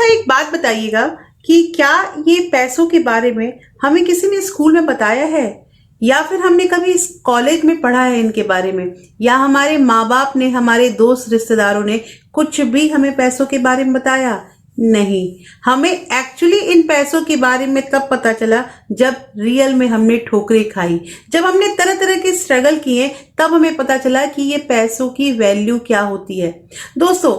अच्छा, एक बात बताइएगा कि क्या ये पैसों के बारे में हमें किसी ने स्कूल में बताया है, या फिर हमने कभी इस कॉलेज में पढ़ा है इनके बारे में, या हमारे माँ बाप ने, हमारे दोस्त रिश्तेदारों ने कुछ भी हमें पैसों के बारे में बताया? नहीं। हमें एक्चुअली इन पैसों के बारे में तब पता चला जब रियल में हमने ठोकरें खाई, जब हमने तरह तरह के स्ट्रगल किए, तब हमें पता चला कि ये पैसों की वैल्यू क्या होती है। दोस्तों,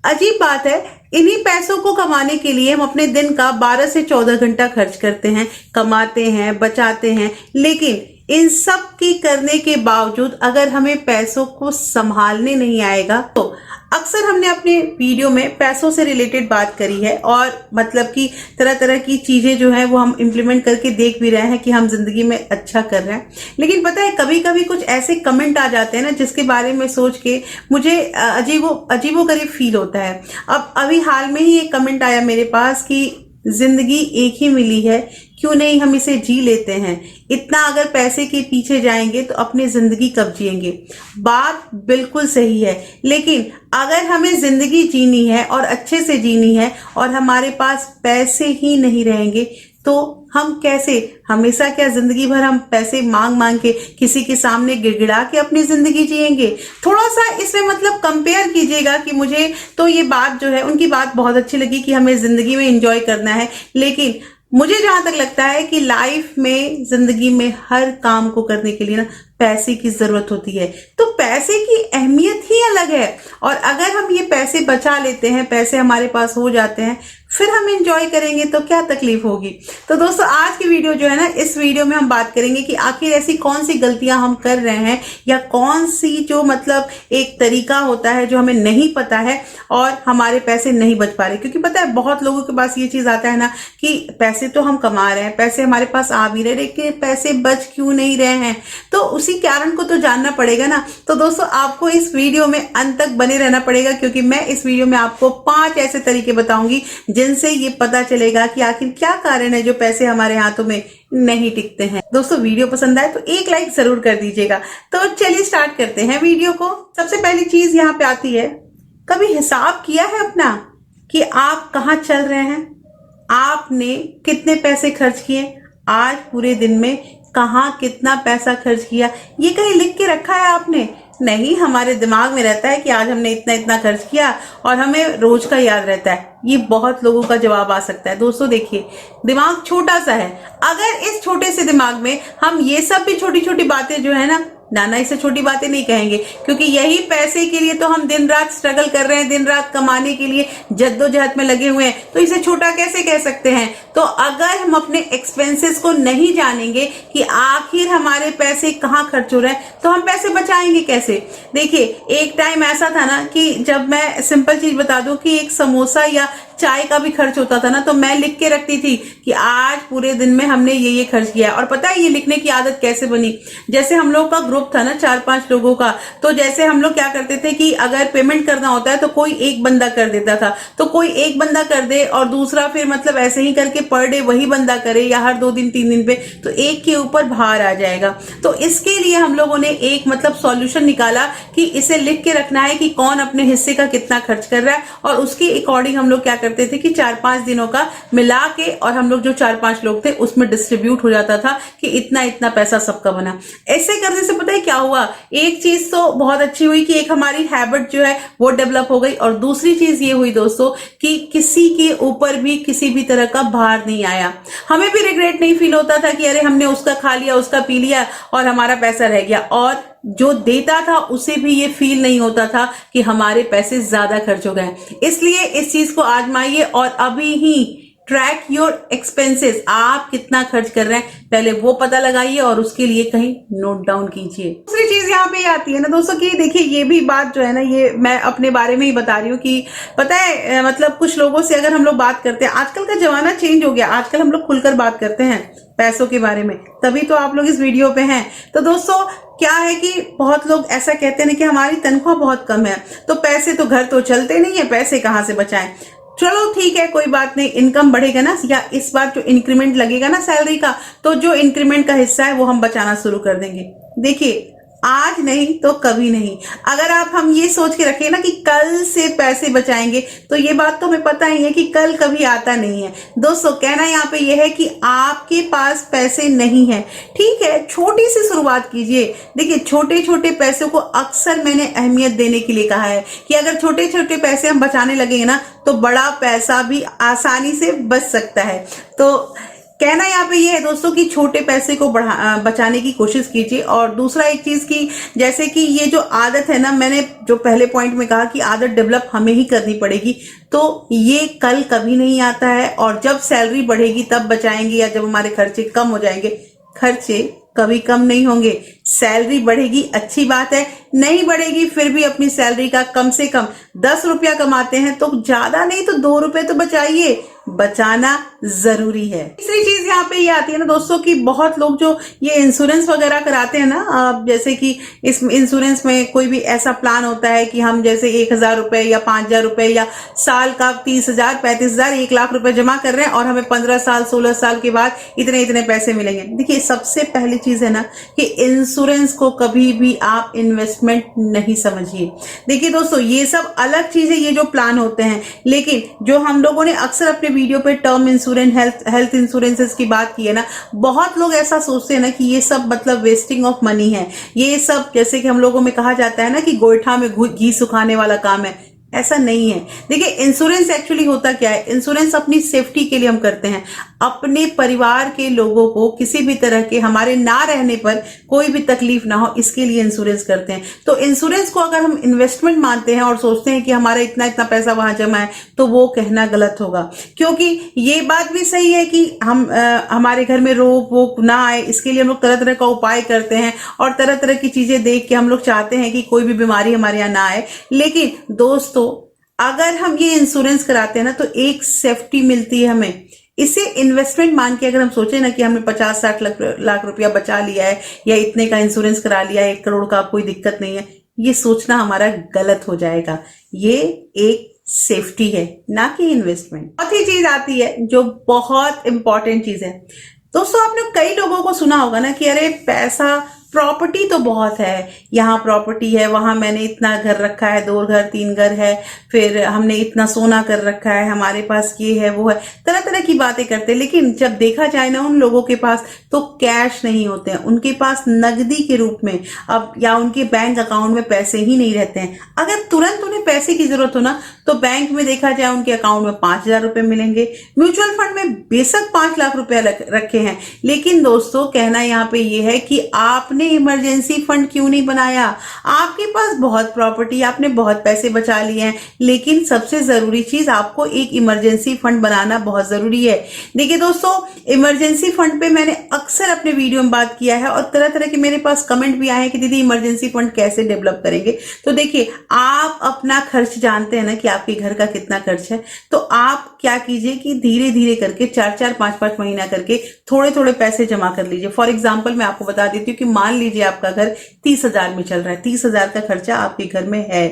अजीब बात है, इन्हीं पैसों को कमाने के लिए हम अपने दिन का 12 से 14 घंटा खर्च करते हैं, कमाते हैं, बचाते हैं, लेकिन इन सब की करने के बावजूद अगर हमें पैसों को संभालने नहीं आएगा तो अक्सर हमने अपने वीडियो में पैसों से रिलेटेड बात करी है, और मतलब कि तरह तरह की चीजें जो है वो हम इम्प्लीमेंट करके देख भी रहे हैं कि हम जिंदगी में अच्छा कर रहे हैं। लेकिन पता है, कभी कभी कुछ ऐसे कमेंट आ जाते हैं ना, जिसके बारे में सोच के मुझे अजीबोगरीब फील होता है। अब अभी हाल में ही एक कमेंट आया मेरे पास कि जिंदगी एक ही मिली है, क्यों नहीं हम इसे जी लेते हैं। इतना अगर पैसे के पीछे जाएंगे तो अपनी जिंदगी कब जिएंगे। बात बिल्कुल सही है, लेकिन अगर हमें जिंदगी जीनी है और अच्छे से जीनी है और हमारे पास पैसे ही नहीं रहेंगे तो हम कैसे, हमेशा क्या जिंदगी भर हम पैसे मांग मांग के किसी के सामने गिड़गिड़ा के अपनी जिंदगी जिएंगे? थोड़ा सा इसमें मतलब कंपेयर कीजिएगा कि मुझे तो ये बात जो है, उनकी बात बहुत अच्छी लगी कि हमें जिंदगी में एंजॉय करना है, लेकिन मुझे जहां तक लगता है कि लाइफ में, जिंदगी में हर काम को करने के लिए ना पैसे की जरूरत होती है। तो पैसे की अहमियत ही अलग है, और अगर हम ये पैसे बचा लेते हैं, पैसे हमारे पास हो जाते हैं, फिर हम एंजॉय करेंगे तो क्या तकलीफ होगी। तो दोस्तों, आज की वीडियो जो है ना, इस वीडियो में हम बात करेंगे कि आखिर ऐसी कौन सी गलतियां हम कर रहे हैं, या कौन सी जो मतलब एक तरीका होता है जो हमें नहीं पता है और हमारे पैसे नहीं बच पा रहे। क्योंकि पता है, बहुत लोगों के पास ये चीज आता है ना कि पैसे तो हम कमा रहे हैं, पैसे हमारे पास आ भी रहे, लेकिन पैसे बच क्यों नहीं रहे हैं। तो उसी कारण को तो जानना पड़ेगा ना। तो दोस्तों, आपको इस वीडियो में अंत तक बने रहना पड़ेगा, क्योंकि मैं इस वीडियो में आपको 5 ऐसे तरीके बताऊंगी जिनसे ये पता चलेगा कि आखिर क्या कारण है जो पैसे हमारे हाथों में नहीं टिकते हैं। दोस्तों, वीडियो पसंद आए तो एक लाइक जरूर कर दीजिएगा। तो चलिए स्टार्ट करते हैं वीडियो को। सबसे पहली चीज यहाँ पे आती है, कभी हिसाब किया है अपना कि आप कहाँ चल रहे हैं? आपने कितने पैसे खर्च किए आज पूरे दिन में, कहाँ कितना पैसा खर्च किया, ये कहीं लिख के रखा है आपने? नहीं, हमारे दिमाग में रहता है कि आज हमने इतना इतना खर्च किया और हमें रोज का याद रहता है। ये बहुत लोगों का जवाब आ सकता है। दोस्तों देखिए, दिमाग छोटा सा है, अगर इस छोटे से दिमाग में हम ये सब भी छोटी छोटी बातें जो है ना, नाना इसे छोटी बातें नहीं कहेंगे, क्योंकि यही पैसे के लिए तो हम दिन रात स्ट्रगल कर रहे हैं, दिन रात कमाने के लिए जद्दोजहद में लगे हुए हैं, तो इसे छोटा कैसे कह सकते हैं। तो अगर हम अपने एक्सपेंसेस को नहीं जानेंगे कि आखिर हमारे पैसे कहाँ खर्च हो रहे हैं, तो हम पैसे बचाएंगे कैसे। देखिए, एक टाइम ऐसा था ना कि जब मैं सिंपल चीज बता दूं कि एक समोसा या चाय का भी खर्च होता था ना, तो मैं लिख के रखती थी कि आज पूरे दिन में हमने ये खर्च किया। और पता है ये लिखने की आदत कैसे बनी? जैसे हम लोग का ग्रुप था ना 4-5 लोगों का, तो जैसे हम लोग क्या करते थे कि अगर पेमेंट करना होता है तो कोई एक बंदा कर देता था, तो कोई एक बंदा कर दे और दूसरा फिर मतलब ऐसे ही करके पर डे वही बंदा करे, या हर 2 दिन 3 दिन पे, तो एक के ऊपर भार आ जाएगा। तो इसके लिए हम लोगों ने एक मतलब सॉल्यूशन निकाला कि इसे लिख के रखना है कि कौन अपने हिस्से का कितना खर्च कर रहा है, और उसके अकॉर्डिंग हम लोग क्या करते थे कि 4-5 दिनों का मिला के, और हम लोग जो 4-5 लोग थे उसमें डिस्ट्रीब्यूट हो जाता था कि इतना इतना पैसा सबका बना। ऐसे करने से पता है क्या हुआ? एक चीज तो बहुत अच्छी हुई कि एक हमारी हैबिट जो है वो डेवलप हो गई, और दूसरी चीज ये हुई दोस्तों कि किसी के ऊपर भी किसी भी तरह का भार नहीं आया। हमें भी रिग्रेट नहीं फील होता था कि अरे हमने उसका खा लिया, उसका पी लिया और हमारा पैसा रह गया, और जो देता था उसे भी ये फील नहीं होता था कि हमारे पैसे ज्यादा खर्च हो गए। इसलिए इस चीज को आजमाइए और अभी ही ट्रैक योर एक्सपेंसेस। आप कितना खर्च कर रहे हैं पहले वो पता लगाइए और उसके लिए कहीं नोट डाउन कीजिए। दूसरी चीज यहाँ पे आती है ना दोस्तों कि देखिए, ये भी बात जो है ना, ये मैं अपने बारे में ही बता रही हूँ कि पता है मतलब कुछ लोगों से अगर हम लोग बात करते हैं, आजकल का जमाना चेंज हो गया, आजकल हम लोग खुलकर बात करते हैं पैसों के बारे में, तभी तो आप लोग इस वीडियो पे हैं। तो दोस्तों क्या है कि बहुत लोग ऐसा कहते हैं कि हमारी तनख्वाह बहुत कम है, तो पैसे तो घर तो चलते नहीं है, पैसे कहाँ से बचाएं। चलो ठीक है, कोई बात नहीं, इनकम बढ़ेगा ना, या इस बार जो इंक्रीमेंट लगेगा ना सैलरी का, तो जो इंक्रीमेंट का हिस्सा है वो हम बचाना शुरू कर देंगे। देखिए, आज नहीं तो कभी नहीं। अगर आप हम ये सोच के रखें ना कि कल से पैसे बचाएंगे, तो ये बात तो हमें पता ही है कि कल कभी आता नहीं है। दोस्तों कहना यहाँ पे ये है कि आपके पास पैसे नहीं है, ठीक है, छोटी सी शुरुआत कीजिए। देखिए छोटे छोटे पैसों को अक्सर मैंने अहमियत देने के लिए कहा है कि अगर छोटे छोटे पैसे हम बचाने लगेंगे ना तो बड़ा पैसा भी आसानी से बच सकता है। तो कहना यहाँ पे ये है दोस्तों कि छोटे पैसे को बचाने की कोशिश कीजिए। और दूसरा एक चीज की, जैसे कि ये जो आदत है ना, मैंने जो पहले पॉइंट में कहा कि आदत डेवलप हमें ही करनी पड़ेगी, तो ये कल कभी नहीं आता है। और जब सैलरी बढ़ेगी तब बचाएंगे, या जब हमारे खर्चे कम हो जाएंगे, खर्चे कभी कम नहीं होंगे। सैलरी बढ़ेगी अच्छी बात है, नहीं बढ़ेगी फिर भी अपनी सैलरी का कम से कम 10 रुपया कमाते हैं तो ज्यादा नहीं तो 2 रुपए तो बचाइए, बचाना जरूरी है। तीसरी चीज यहाँ पे ये आती है ना दोस्तों कि बहुत लोग जो ये इंश्योरेंस वगैरह कराते हैं ना, जैसे कि इस इंश्योरेंस में कोई भी ऐसा प्लान होता है कि हम जैसे 1,000 रुपए या 5,000 रुपए या साल का 30,000, 35,000, 1,00,000 रुपए जमा कर रहे हैं और हमें 15 साल 16 साल के बाद इतने इतने पैसे मिलेंगे। देखिए सबसे पहली चीज है ना कि इंश्योरेंस को कभी भी आप इन्वेस्टमेंट नहीं समझिए। देखिए दोस्तों ये सब अलग चीज है, ये जो प्लान होते हैं, लेकिन जो हम लोगों ने अक्सर अपने वीडियो पे टर्म इंश्योरेंस, हेल्थ इंश्योरेंसेस की बात की है ना, बहुत लोग ऐसा सोचते हैं ना कि ये सब मतलब वेस्टिंग ऑफ मनी है, ये सब जैसे कि हम लोगों में कहा जाता है ना कि गोईठा में घी सुखाने वाला काम है। ऐसा नहीं है। देखिए इंश्योरेंस एक्चुअली होता क्या है, इंश्योरेंस अपनी सेफ्टी के लिए हम करते हैं, अपने परिवार के लोगों को किसी भी तरह के हमारे ना रहने पर कोई भी तकलीफ ना हो, इसके लिए इंश्योरेंस करते हैं। तो इंश्योरेंस को अगर हम इन्वेस्टमेंट मानते हैं और सोचते हैं कि हमारा इतना इतना पैसा वहां जमा है, तो वो कहना गलत होगा। क्योंकि ये बात भी सही है कि हम हमारे घर में रोग वोग ना आए, इसके लिए हम लोग तरह तरह का उपाय करते हैं और तरह तरह की चीजें देख के हम लोग चाहते हैं कि कोई भी बीमारी हमारे यहाँ ना आए। लेकिन दोस्तों अगर हम ये इंश्योरेंस कराते हैं ना तो एक सेफ्टी मिलती है हमें। इसे इन्वेस्टमेंट मान के अगर हम सोचे ना कि हमने 50-60 लाख रुपया बचा लिया है या इतने का इंश्योरेंस करा लिया है, 1 करोड़ का, कोई दिक्कत नहीं है, ये सोचना हमारा गलत हो जाएगा। ये एक सेफ्टी है, ना कि इन्वेस्टमेंट। चौथी चीज आती है जो बहुत इंपॉर्टेंट चीज है। दोस्तों आपने कई लोगों को सुना होगा ना कि अरे पैसा, प्रॉपर्टी तो बहुत है, यहाँ प्रॉपर्टी है, वहां मैंने इतना घर रखा है, 2 घर 3 घर है, फिर हमने इतना सोना कर रखा है, हमारे पास ये है वो है, तरह तरह की बातें करते हैं। लेकिन जब देखा जाए ना उन लोगों के पास तो कैश नहीं होते हैं, उनके पास नकदी के रूप में अब या उनके बैंक अकाउंट में पैसे ही नहीं रहते हैं। अगर तुरंत उन्हें पैसे की जरूरत हो ना तो बैंक में देखा जाए उनके अकाउंट में 5,000 रुपए मिलेंगे। म्यूचुअल फंड में बेशक 5 लाख रुपए रखे हैं, लेकिन दोस्तों कहना यहाँ पे ये है कि आपने इमरजेंसी फंड क्यों नहीं बनाया। आपके पास बहुत प्रॉपर्टी, आपने बहुत पैसे बचा लिए हैं, लेकिन सबसे जरूरी चीज आपको एक इमरजेंसी फंड बनाना बहुत जरूरी है। देखिए दोस्तों इमरजेंसी फंड पे मैंने अक्सर अपने वीडियो में बात किया है और तरह तरह के मेरे पास कमेंट भी आए हैं कि दीदी इमरजेंसी फंड कैसे डेवलप करेंगे। तो देखिए आप अपना खर्च जानते हैं ना कि आपके घर का कितना खर्च है, तो आप क्या कीजिए कि धीरे धीरे करके 4-4, 5-5 महीना करके थोड़े थोड़े पैसे जमा कर लीजिए। फॉर एग्जाम्पल मैं आपको बता देती हूँ कि मान लीजिए आपका घर 30,000 में चल रहा है, 30,000 का खर्चा आपके घर में है,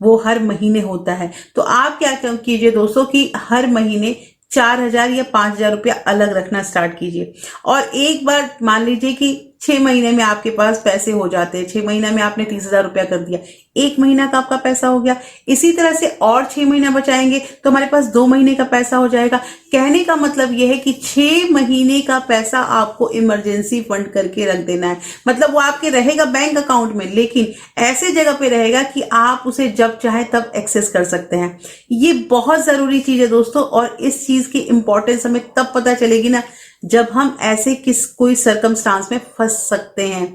वो हर महीने होता है। तो आप क्या कीजिए दोस्तों कि हर महीने 4,000 या 5,000 रुपया अलग रखना स्टार्ट कीजिए। और एक बार मान लीजिए कि 6 महीने में आपके पास पैसे हो जाते हैं, 6 महीना में आपने 30,000 रुपया कर दिया, 1 महीना का आपका पैसा हो गया। इसी तरह से और 6 महीना बचाएंगे तो हमारे पास 2 महीने का पैसा हो जाएगा। कहने का मतलब यह है कि 6 महीने का पैसा आपको इमरजेंसी फंड करके रख देना है। मतलब वो आपके रहेगा बैंक अकाउंट में, लेकिन ऐसे जगह पे रहेगा कि आप उसे जब चाहे तब एक्सेस कर सकते हैं। ये बहुत जरूरी चीज है दोस्तों, और इस चीज की इंपॉर्टेंस हमें तब पता चलेगी ना जब हम ऐसे कोई सर्कमस्टांस में फंस सकते हैं।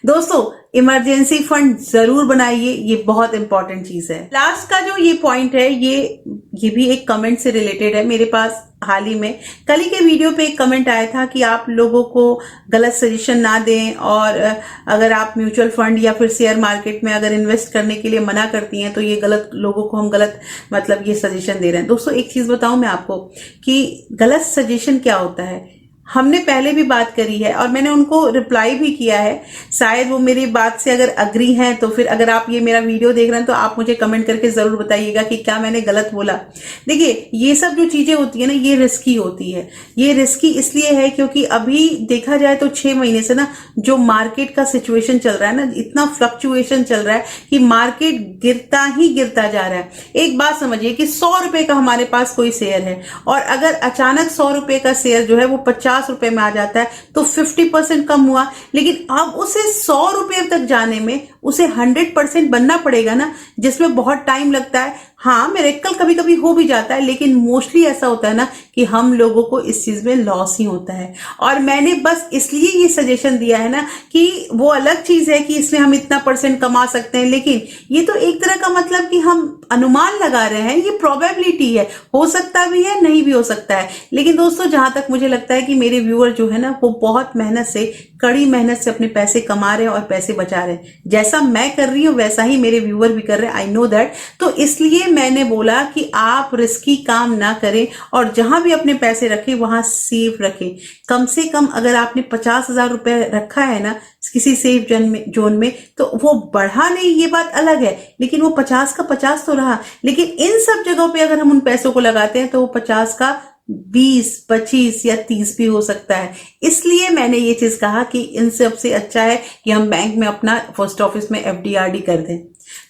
दोस्तों इमरजेंसी फंड जरूर बनाइए, ये बहुत इंपॉर्टेंट चीज है। लास्ट का जो ये पॉइंट है ये भी एक कमेंट से रिलेटेड है। मेरे पास हाल ही में कल ही के वीडियो पे एक कमेंट आया था कि आप लोगों को गलत सजेशन ना दें, और अगर आप म्यूचुअल फंड या फिर शेयर मार्केट में अगर इन्वेस्ट करने के लिए मना करती हैं तो ये गलत, लोगों को हम गलत मतलब ये सजेशन दे रहे हैं। दोस्तों एक चीज बताऊं मैं आपको कि गलत सजेशन क्या होता है। हमने पहले भी बात करी है और मैंने उनको रिप्लाई भी किया है। शायद वो मेरी बात से अगर अग्री हैं तो फिर अगर आप ये मेरा वीडियो देख रहे हैं तो आप मुझे कमेंट करके जरूर बताइएगा कि क्या मैंने गलत बोला। देखिए, ये सब जो चीजें होती है ना, ये रिस्की होती है। ये रिस्की इसलिए है क्योंकि अभी देखा जाए तो 6 महीने से ना जो मार्केट का सिचुएशन चल रहा है ना, इतना फ्लक्चुएशन चल रहा है कि मार्केट गिरता ही गिरता जा रहा है। एक बात समझिए कि 100 रुपए का हमारे पास कोई शेयर है और अगर अचानक 100 रुपए का शेयर जो है वो 50 रुपए में आ जाता है तो 50% कम हुआ। लेकिन अब उसे 100 रुपए तक जाने में उसे 100% बनना पड़ेगा ना, जिसमें बहुत टाइम लगता है। हाँ, मिरेकल कभी कभी हो भी जाता है, लेकिन मोस्टली ऐसा होता है ना कि हम लोगों को इस चीज में लॉस ही होता है। और मैंने बस इसलिए ये सजेशन दिया है ना कि वो अलग चीज है कि इसमें हम इतना % कमा सकते हैं, लेकिन ये तो एक तरह का मतलब कि हम अनुमान लगा रहे हैं, ये प्रोबेबिलिटी है, हो सकता भी है, नहीं भी हो सकता है। लेकिन दोस्तों, जहां तक मुझे लगता है कि मेरे व्यूअर जो है ना वो बहुत मेहनत से, कड़ी मेहनत से अपने पैसे कमा रहे हैं और पैसे बचा रहे हैं। जैसा मैं कर रही हूँ वैसा ही मेरे व्यूअर भी कर रहे हैं, आई नो दैट। तो इसलिए मैंने बोला कि आप रिस्की काम ना करें और जहां भी अपने पैसे रखें वहां सेफ रखें। कम से कम अगर आपने 50,000 रुपए रखा है ना किसी सेफ जोन में तो वो बढ़ा नहीं, ये बात अलग है, लेकिन वो 50 का 50 तो रहा। लेकिन इन सब जगहों पे अगर हम उन पैसों को लगाते हैं तो वो 50 का 20, 25 या 30 भी हो सकता है। इसलिए मैंने ये चीज कहा कि इन सबसे अच्छा है कि हम बैंक में अपना पोस्ट ऑफिस में FD/RD कर दें।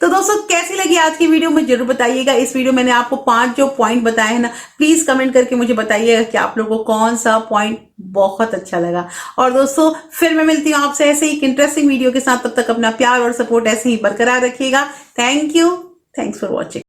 तो दोस्तों, कैसी लगी आज की वीडियो मुझे जरूर बताइएगा। इस वीडियो मैंने आपको 5 जो पॉइंट बताए हैं ना, प्लीज कमेंट करके मुझे बताइएगा कि आप लोगों को कौन सा पॉइंट बहुत अच्छा लगा। और दोस्तों, फिर मैं मिलती हूँ आपसे ऐसे ही एक इंटरेस्टिंग वीडियो के साथ। तब तक अपना प्यार और सपोर्ट ऐसे ही बरकरार रखिएगा। Thank you, thanks for watching.